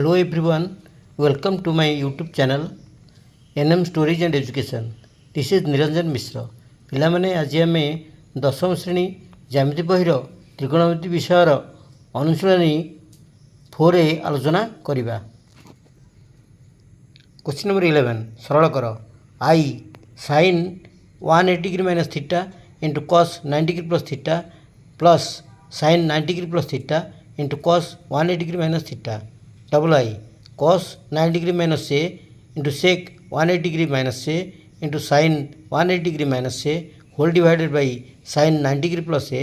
Hello everyone, welcome to my YouTube channel NM Stories and Education. This is Niranjan Mishra. ପିଲାମାନେ ଆଜି ଆମେ ଦଶମ ଶ୍ରେଣୀ ଜ୍ୟାମିତି ବହିର ତ୍ରିକୋଣମିତି ବିଷୟର ଅନୁଶୀଳନୀ 4 ଆଲୋଚନା କରିବା। क्वेश्चन नंबर 11 सरल कर I sin 180 degree minus theta into cos 90 degree plus theta plus sin 90 degree plus theta into cos 180 degree minus theta double I cos 90 degree minus से इंटू sec 180 डिग्री माइनस से into sin 180 degree minus से whole divided by sin 90 degree plus A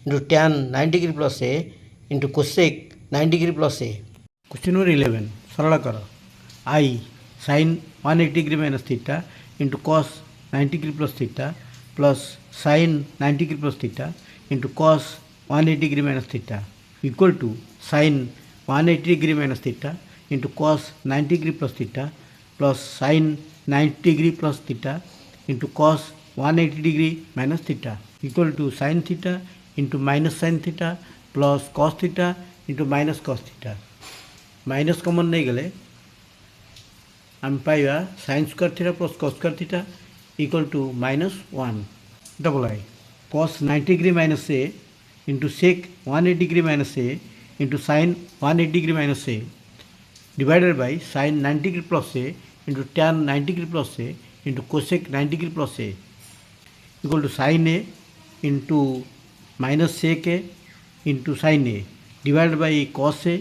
into tan 90 degree plus A into cosec 90 degree plus A. Question number 11 सरल कर I sin 180 degree minus theta into cos 90 degree plus theta plus sin 90 degree plus theta into cos 180 degree minus theta equal to sin 180 degree minus theta into cos 90 degree plus theta plus sin 90 degree plus theta into cos 180 degree minus theta equal to sin theta into minus sin theta plus cos theta into minus cos theta minus कमन नहीं गले आम पाइबा sin square theta plus cos square theta equal to -1 double I cos 90 degree minus से into sec 180 degree minus से into sin 180 degree minus से divided by sin 90 degree plus से into tan 90 degree plus से into cosec 90 degree plus से equal to sin a into minus sec a into sin a divided by cos a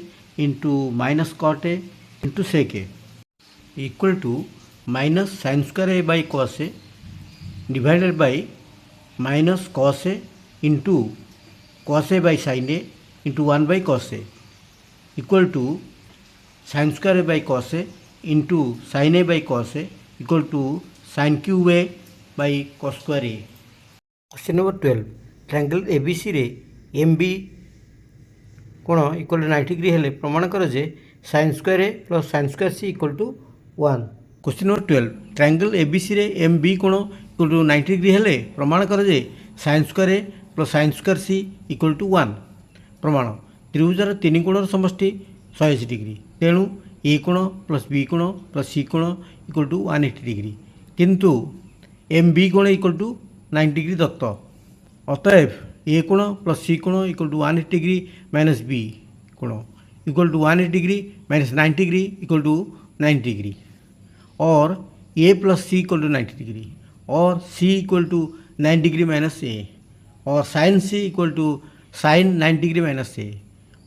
into minus cot a into sec a equal to minus sin square a by cos a divided by minus cos a into cos a by sin a into 1 by cos a equal to sin square a by cos a into sin a by cos a equal to sin cube a by cos square a। Question number 12 triangle ABC रे MB कोण equal to 90 degree हेले प्रमाण कर जे sin square a plus sin square c equal to 1। Question number 12 triangle ABC रे MB कोण equal to 90 degree हेले प्रमाण कर जे sin square a plus sin square c equal to 1। प्रमाण त्रिभुजार तीन कोणर समष्टि 180 डिग्री तेणु ए कोण प्लस बी कोण प्लस सी कोण इक्वल टू 180 डिग्री किंतु एम बी कोण इक्वल टू 90 डिग्री दत्त अतएव ए कोण प्लस सी कोण equal to 180 degree minus B कोण equal to 180 degree minus 90 degree equal to 90 degree और A plus C equal to 90 degree और C equal to 90 degree minus A और sine C equal to sine 90 degree minus A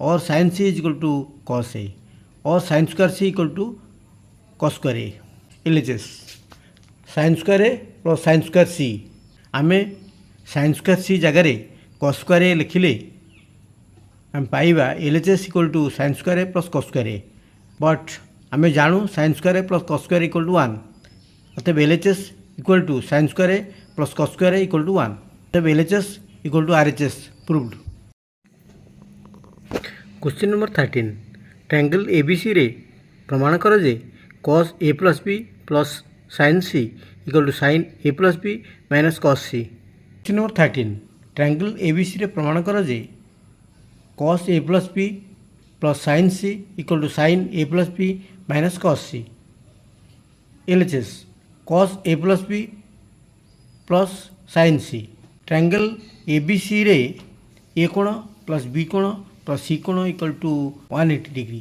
और sine C is equal to cos A और sine square C equal to cos square A LHS sine square A plus sine square C आम sine square सी जगार cos square ए लिखिले आम पाइबा LHS equal to sine square A plus cos square A but आम जानू sine square A plus cos square equal to 1 अतएव LHS equal to sine square A plus cos square A equal to 1 अतएव LHS equal to RHS proved. Question number 13 triangle ABC रे प्रमाण कर जे cos a plus B plus sin c equal to sin a plus B minus cos c। Question number 13 triangle ABC रे प्रमाण कर जे cos a plus B plus sin c equal to sin a plus B minus cos c LHS cos a plus B plus sin c triangle ABC रे A कोण plus B कोण plus C कोण equal to 180 degree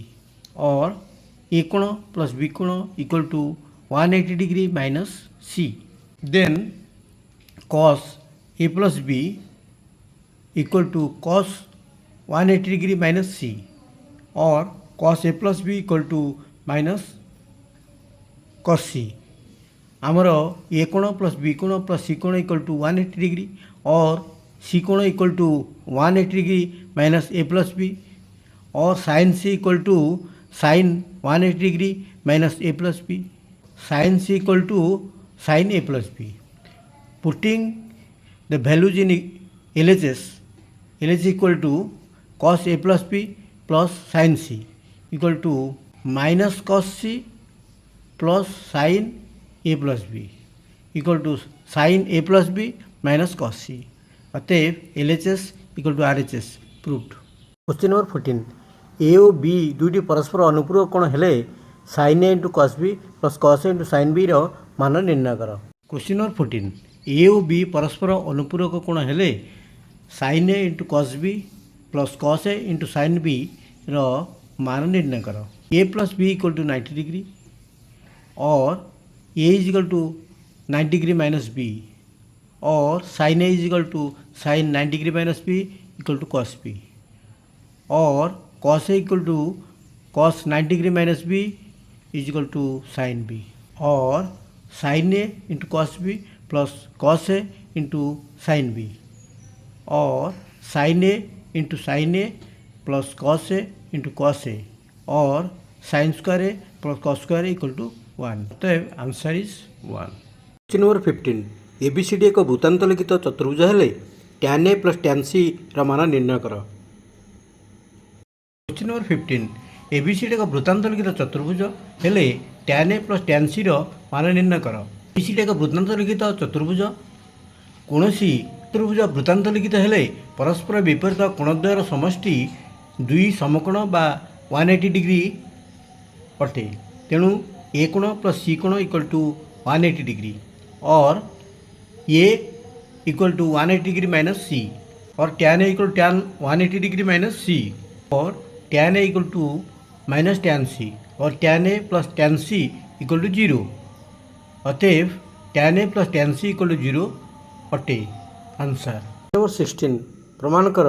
और A कोण plus B कोण equal to 180 degree minus C then cos A plus B equal to cos 180 degree minus C और cos A plus B equal to minus cos C आमर A कोण plus B कोण plus C कोण equal to 180 degree और C कोण equal to 180 degree minus A plus B और sine C equal to sine 180 degree minus A plus B sine C equal to sine A plus B putting the values in LHS equal to cos A plus B plus sign C equal to minus cos C plus sine A plus B equal to sine A plus B minus cos C अतएव LHS equal to RHS proved. Question number 14 A और B दुईटी परस्पर अनुपूरक कोण हेले sin a into cos b plus cos a into sin b मान निर्णय कर। क्वेश्चन नंबर 14 ए और बी परस्पर अनुपूरक कोण हेले sin a into cos b plus cos a into sin b मान निर्णय कर। a plus B equal to 90 degree और a is equal to 90 degree minus b और sin a is equal to sin 90 degree minus b equal to cos b और cos a equal to cos 90 degree minus b is equal to sin b और sin a into cos b plus cos a into sin b और sin a into sin a plus cos a into cos a और sin square a plus cos square a equal to 1। तो answer is 1। Question number 15 ABCD एक वृत्तांत लिखित चतुर्भुज हेले tan a प्लस tan c मान निर्णय कर। क्वेश्चन नंबर 15 एबीसीडी एक वृत्तांत लिखित चतुर्भुज हेले tan a प्लस tan c मान निर्णय कर। एबीसीडी एक वृत्तांत लिखित चतुर्भुज कौन चतुर्भुज वृत्तांत लिखित हेले परस्पर विपरीत कोणद्वयर समष्टि दुई समकोण बा 180 डिग्री अटे तेणु ए कोण प्लस सी कोण इक्वल टू 180 डिग्री और A equal to 180 degree minus C और tan A equal tan 180 degree minus C और tan A equal to minus tan C और tan A plus tan C equal to 0 अतएव tan A plus tan C equal to 0 अटे। Answer number 16 प्रमाण कर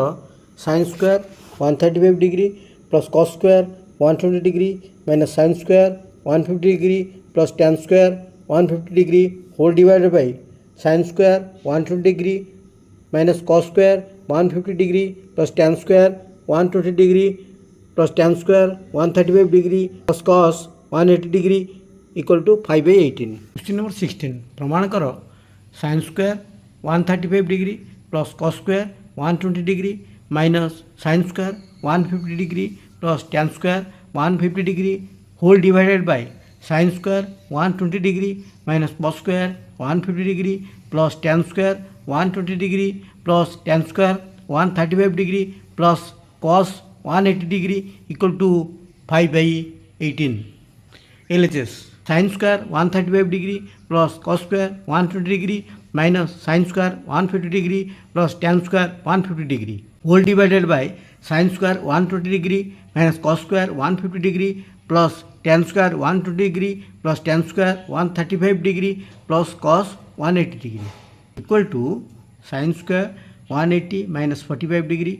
sine square 135 degree plus cos square 120 degree minus sine square 150 degree plus tan square 150 degree whole divided by sine square 120 degree minus cos square 150 degree plus tan square 120 degree plus tan square 135 degree plus cos 180 degree equal to 5/18। Question number 16 प्रमाण कर sine square 135 degree plus cos square 120 degree minus sine square 150 degree plus tan square 150 degree whole divided by sine square 120 degree minus cos square 150 degree plus tan square 120 degree plus tan square 135 degree plus cos 180 degree equal to 5/18। LHS sine square 135 degree plus cos square 120 degree minus sine square 150 degree plus tan square 150 degree whole divided by sine square 120 degree minus cos square 150 degree plus tan square 120 degree plus tan square 135 degree plus cos 180 degree equal to sine square 180 minus 45 degree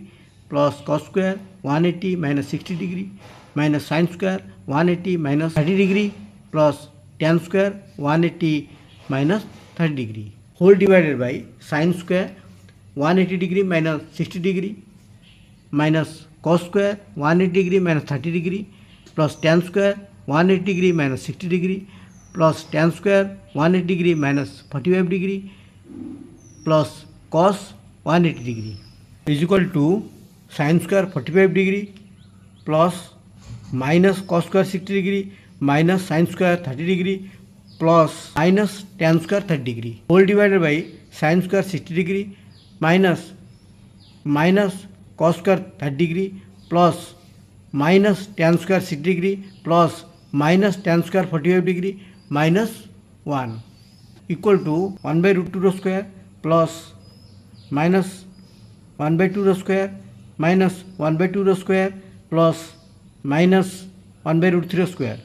plus cos square 180 minus 60 degree minus sine square 180 minus 30 degree plus tan square 180 minus 30 degree whole divided by sine square 180 degree minus 60 degree minus cos square 180 degree minus 30 degree plus tan square 180 degree minus 60 degree plus tan square 180 degree minus 45 degree plus cos 180 degree is equal to sine square 45 degree plus minus cos square 60 degree minus sine square 30 degree plus minus tan square 30 degree whole divided by sine square 60 degree minus minus cos square 30 degree plus minus tan square 60 degree plus minus tan square 45 degree minus 1 equal to 1/√2 square plus minus 1/2 square minus 1/2 square plus minus 1/√3 square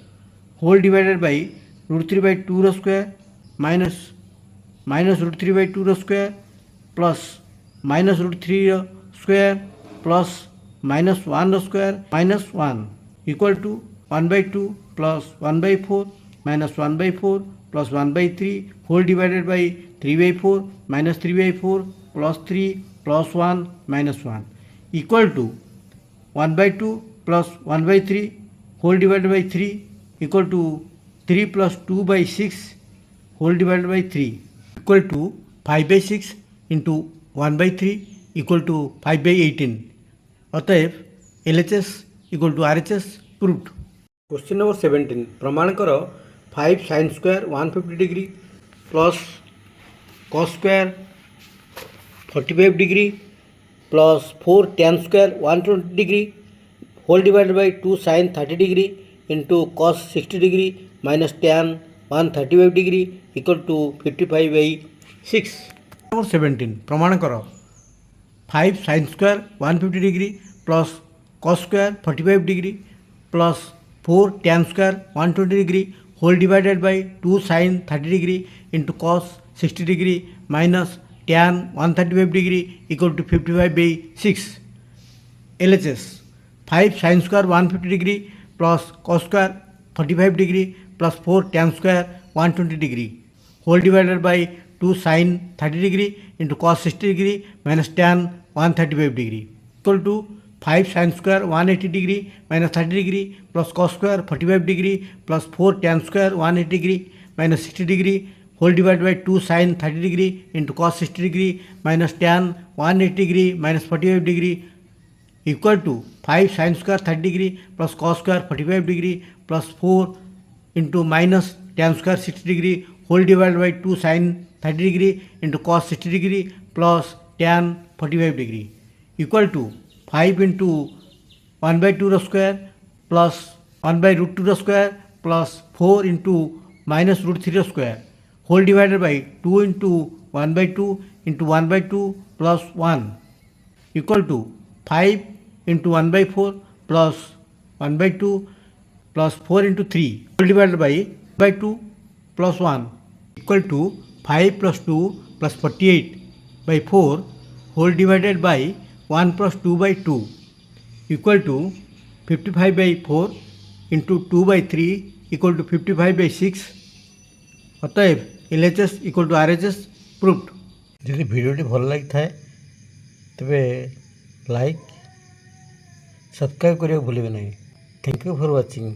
whole divided by √3/2 square minus minus √3/2 square plus minus √3 square plus minus 1 square minus 1 equal to 1/2 plus 1/4 minus 1/4 plus 1/3 whole divided by 3/4 minus 3/4 plus 3 plus 1 minus 1 equal to 1/2 plus 1/3 whole divided by 3 equal to 3 plus 2/6 whole divided by 3 equal to 5/6 into 1/3 equal to 5/18 अतएव LHS equal to RHS proved. Question number 17 प्रमाण कर 5 sine square 150 degree plus cos square 45 degree plus 4 tan square 120 degree whole divided by 2 sine 30 degree into cos 60 degree minus tan 135 degree equal to 55/6। Number 17 प्रमाण कर 5 sine square 150 degree plus cos square 45 degree plus 4 tan square 120 degree whole divided by 2 sine 30 degree into cos 60 degree minus tan 135 degree equal to 55/6। LHS 5 sine square 150 degree plus cos square 45 degree plus 4 tan square 120 degree whole divided by 2 sine 30 degree into cos 60 degree minus tan 135 degree equal to 5 sine square 180 degree minus 30 degree plus cos square 45 degree plus 4 tan square 180 degree minus 60 degree whole divide by 2 sine 30 degree into cos 60 degree minus tan 180 degree minus 45 degree equal to 5 sine square 30 degree plus cos square 45 degree plus 4 into minus tan square 60 degree whole divide by 2 sine 30 degree into cos 60 degree plus tan 45 degree equal to 5 into 1/2 square plus 1/√2 square plus 4 into minus √3 square whole divided by 2 into 1/2 into 1/2 plus 1 equal to 5 into 1/4 plus 1/2 plus 4 into 3 whole divided by 2 plus 1 equal to 5 plus 2 plus 48/4 whole divided by 1 plus 2/2 equal to 55/4 into 2/3 equal to 55/6। अतएव LHS equal to RHS proved. यदि भिडियोटी भल लगी थाए तेबे like subscribe करिया भूलिबे नहीं। Thank you for watching.